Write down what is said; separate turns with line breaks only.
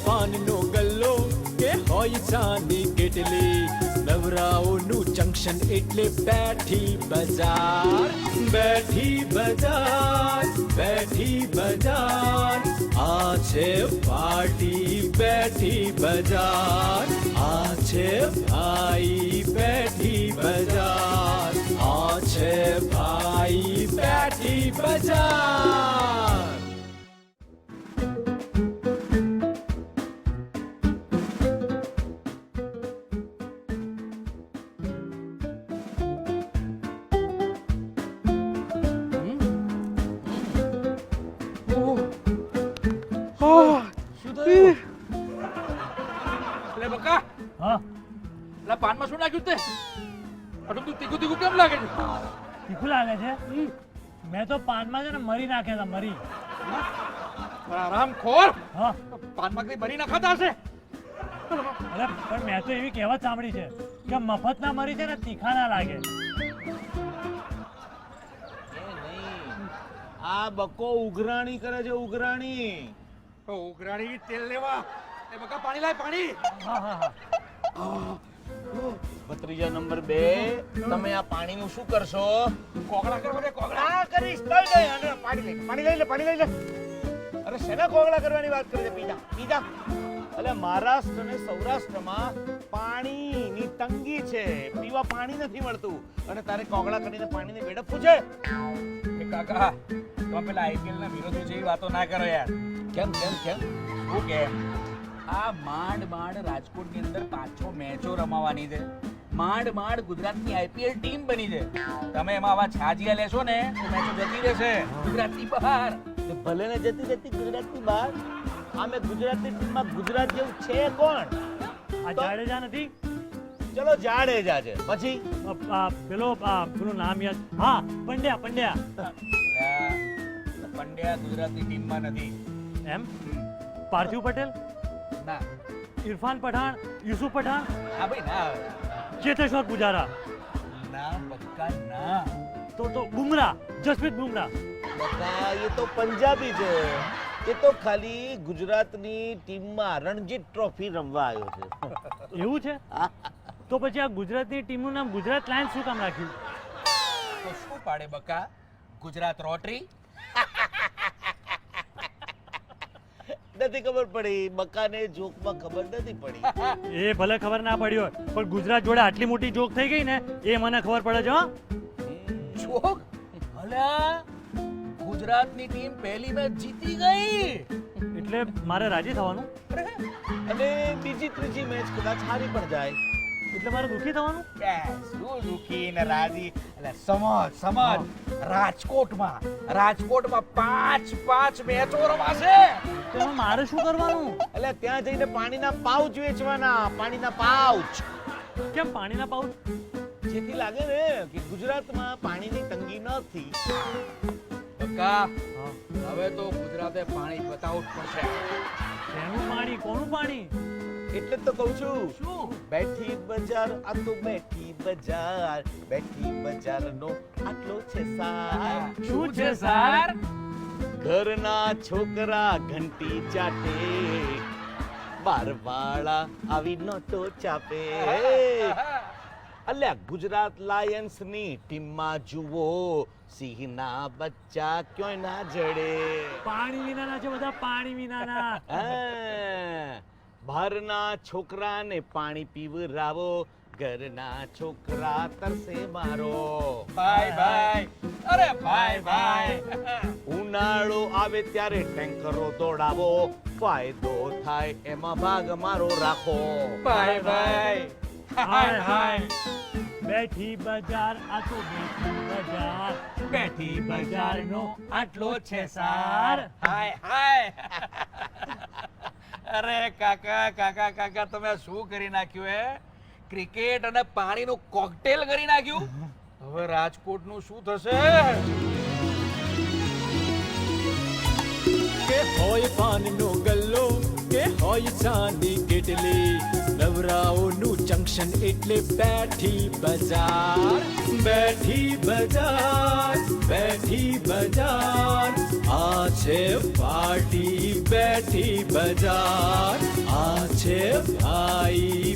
પાનનો ગલ્લો કે હોય ચાની કેટલી, નવરાઓનું જંક્શન એટલે બેઠી બજાર. બેઠી બજાર, બેઠી બજાર, આ છે પાર્ટી બેઠી બજાર. આ છે ભાઈ બેઠી બજાર. આ છે ભાઈ બેઠી બજાર.
પાનમાં શું નાખ્યું તે? આટલું તું તીખું તીખું કેમ લાગે છે?
તીખું લાગે છે? મેં તો પાનમાં છે ને મરી નાખ્યા હતા, મરી.
આરામખોર!
હા,
પાનમાં કઈ મરી નાખાતા હશે?
અરે પણ મેં તો એવી કહેવત સાંભળી છે કે મફતના મરી છે ને તીખા ના લાગે.
આ બકો ઉઘરાણી કરે છે, ઉઘરાણી.
ઉઘરાણી તેલ લેવા એ બકા પાણી લાય, પાણી.
હા હા હા.
ભત્રીજા નંબર 2, તમે આ પાણીનું શું કરશો?
કોગળા કરવા દે, કોગળા.
આ કરીશ તોય નહીં. અને પાણી લઈ લે, પાણી લઈ લે. અરે શેના કોગળા કરવાની વાત કરે છે? Pizza, pizza. એટલે મહારાષ્ટ્ર અને સૌરાષ્ટ્રમાં પાણીની તંગી છે, પીવા પાણી નથી મળતું અને તારે કોગળા કરીને પાણીને વેડફવું છે?
એ કાકા, તમે પેલા આઈપીએલ ના વિરોધી જેવી વાતો ના કરો યાર.
કેમ કેમ કેમ?
શું કેમ? આ માંડ રાજકોટની અંદર 5-6 મેચો રમાવાની છે. માંડ ગુજરાતની આઈપીએલ ટીમ બની છે. તમે એમાં આવા છાજિયા લેશો ને તો મેચો જતી રહેશે ગુજરાતની બહાર.
ભલે ને જતી ગુજરાતની બહાર. આમે ગુજરાતની ટીમમાં ગુજરાત જેવું છે કોણ?
આ જાડેજા નથી?
ચલો જાડેજા છે, પછી
પેલું નામ યાદ. હા, પંડ્યા.
પંડ્યા ગુજરાતની ટીમમાં નથી.
એમ? પાર્થિવ પટેલ,
ના.
ઇરફાન પઠાણ, યુસુફ પઠાણ,
હા ભાઈ ના.
ચેતેશ્વર પુજારા,
ના બક્કા ના.
તો બુમરાહ, જસપ્રીત બુમરાહ.
બકા એ તો પંજાબી છે. એ તો ખાલી ગુજરાતની ટીમમાં રણજી ટ્રોફી રમવા આવ્યો છે.
એવું છે? તો પછી આ ગુજરાતની ટીમનું નામ ગુજરાત લાયન્સ શું કામ રાખ્યું?
તો શું પાડે બકા? ગુજરાત રોટરી?
નથી ખબર પડી. બકાને જોકમાં ખબર નથી પડી.
એ ભલે ખબર ના પડી હોય, પણ ગુજરાત જોડે આટલી મોટી જોક થઈ ગઈ ને એ મને ખબર પડે છે. હો,
જોક? અલ્યા, ગુજરાતની ટીમ પહેલી મેચ જીતી ગઈ.
એટલે મારે રાજી થવાનું?
અને બીજી ત્રીજી મેચ કદાચ હારી પણ જાય.
એટલે મારે દુઃખી થવાનું?
શું દુખી ને રાજી? એટલે સમજ. રાજકોટમાં 5 મેચો રમાશે.
તેમાં મારે શું કરવાનું?
એટલે ત્યાં જઈને પાણીના પાઉચ વેચવાના. પાણીના પાઉચ.
કેમ પાણીના પાઉચ?
જેથી લાગે ને કે ગુજરાતમાં પાણીની તંગી નથી.
બકા, હવે તો ગુજરાતે પાણી બતાવવું જ પડશે.
શેનું પાણી? કોનું પાણી?
એટલે તો કહું છું.
શું?
બેઠી બજાર, આ તો બેઠી બજાર. બેઠી બજારનો આટલો છે સાર.
શું છે સાર?
ઘરના છોકરા ઘંટી ચાટે, બારવાળા આવી નોટો ચાપે. અલ્યા ગુજરાત લાયન્સ ની ટીમમાં જુઓ, સિંહના બચ્ચા ક્યોય ના જડે.
પાણી વિનાના છે બધા, પાણી વિનાના.
બહારના છોકરાને પાણી પીવરાવો, ઘરના છોકરા તરસે મારો.
ભાઈ. અરે ભાઈ.
ઉનાળો આવે ત્યારે ટેન્કરો દોડાવો, ફાયદો થાય એમાં ભાગ મારો રાખો.
ભાઈ.
હાય. બેઠી બજાર, આ તો બેઠી બજાર.
બેઠી
બજારનો આટલો છે સાર.
હાય. અરે કાકા તમે શું કરી નાખ્યું હે? ક્રિકેટ અને પાણીનું કોકટેલ કરી નાખ્યું. હવે રાજકોટનું શું થશે?
કે હોય પાનનો ગલ્લો કે હોય ચાની કેટલી, નવરાઓનું જંક્શન એટલે બેઠી બજાર. બેઠી બજાર, બેઠી બજાર, આ છે પાર્ટી બેઠી બજાર આ છે ભાઈ